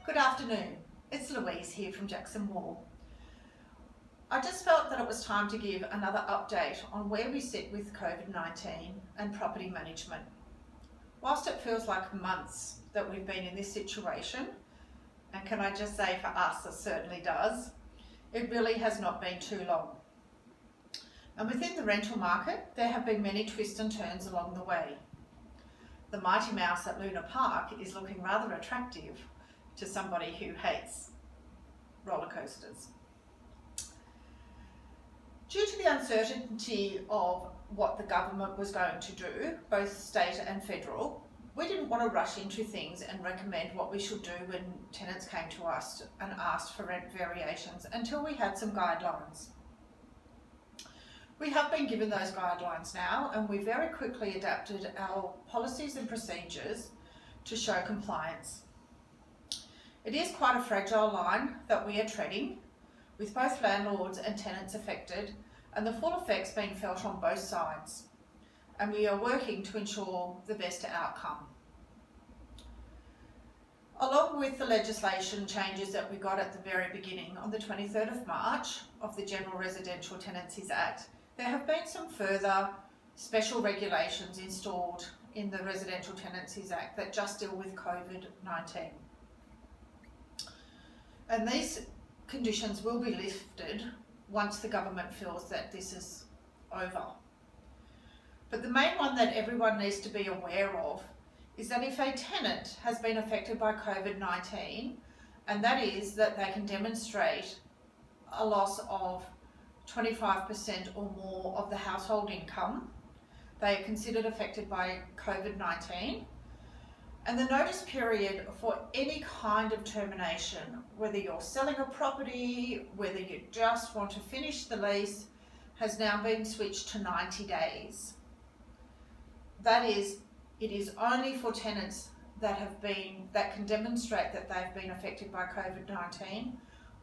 Good afternoon, it's Louise here from Jacksonwall. I just felt that it was time to give another update on where we sit with COVID-19 and property management. Whilst it feels like months that we've been in this situation, and can I just say for us it certainly does, it really has not been too long. And within the rental market, there have been many twists and turns along the way. The Mighty Mouse at Luna Park is looking rather attractive to somebody who hates roller coasters. Due to the uncertainty of what the government was going to do, both state and federal, we didn't want to rush into things and recommend what we should do when tenants came to us and asked for rent variations until we had some guidelines. We have been given those guidelines now, and we very quickly adapted our policies and procedures to show compliance. It is quite a fragile line that we are treading, with both landlords and tenants affected, and the full effects being felt on both sides. And we are working to ensure the best outcome. Along with the legislation changes that we got at the very beginning on the 23rd of March of the General Residential Tenancies Act, there have been some further special regulations installed in the Residential Tenancies Act that just deal with COVID-19. And these conditions will be lifted once the government feels that this is over. But the main one that everyone needs to be aware of is that if a tenant has been affected by COVID-19, and that is that they can demonstrate a loss of 25% or more of the household income, they are considered affected by COVID-19. And the notice period for any kind of termination, whether you're selling a property, whether you just want to finish the lease, has now been switched to 90 days. That is, it is only for tenants that can demonstrate that they've been affected by COVID-19,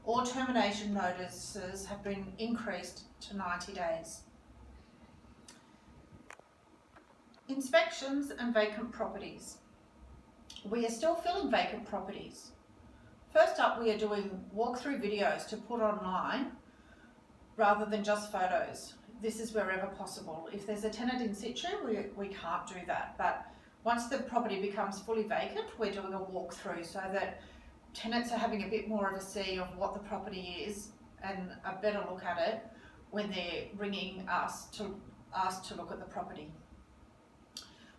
or termination notices have been increased to 90 days. Inspections and vacant properties. We are still filling vacant properties. First up, we are doing walkthrough videos to put online rather than just photos. This is wherever possible. If there's a tenant in situ, we can't do that. But once the property becomes fully vacant, we're doing a walkthrough so that tenants are having a bit more of a see of what the property is and a better look at it when they're ringing us to ask to look at the property.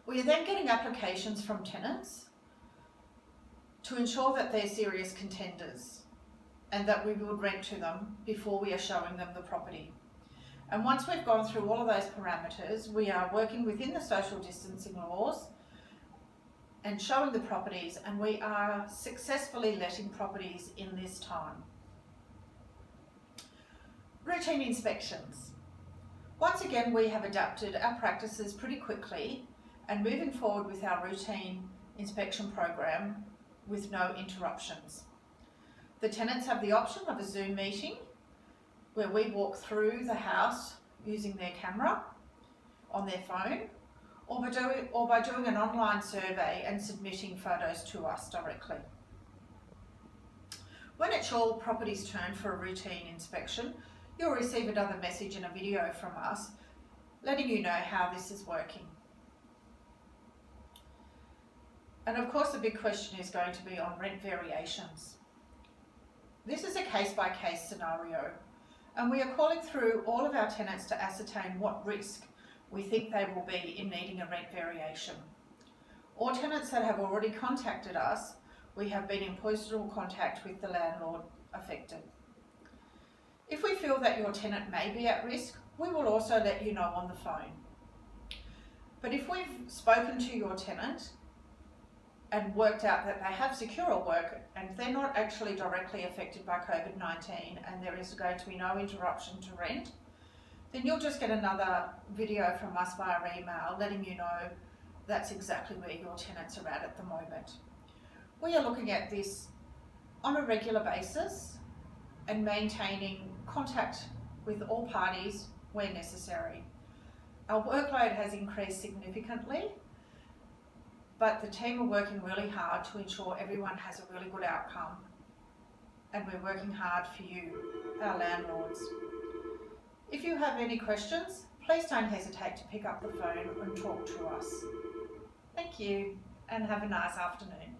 We are then getting applications from tenants to ensure that they're serious contenders and that we would rent to them before we are showing them the property. And once we've gone through all of those parameters, we are working within the social distancing laws and showing the properties, and we are successfully letting properties in this time. Routine inspections. Once again, we have adapted our practices pretty quickly and moving forward with our routine inspection program with no interruptions. The tenants have the option of a Zoom meeting where we walk through the house using their camera on their phone, or by doing an online survey and submitting photos to us directly. When it's your property's turn for a routine inspection, you'll receive another message and a video from us letting you know how this is working. And of course the big question is going to be on rent variations. This is a case-by-case scenario, and we are calling through all of our tenants to ascertain what risk we think they will be in needing a rent variation. Or tenants that have already contacted us, we have been in personal contact with the landlord affected. If we feel that your tenant may be at risk, we will also let you know on the phone. But if we've spoken to your tenant and worked out that they have secure work and they're not actually directly affected by COVID-19 and there is going to be no interruption to rent, then you'll just get another video from us via email letting you know that's exactly where your tenants are at the moment. We are looking at this on a regular basis and maintaining contact with all parties where necessary. Our workload has increased significantly but the team are working really hard to ensure everyone has a really good outcome. And we're working hard for you, our landlords. If you have any questions, please don't hesitate to pick up the phone and talk to us. Thank you, and have a nice afternoon.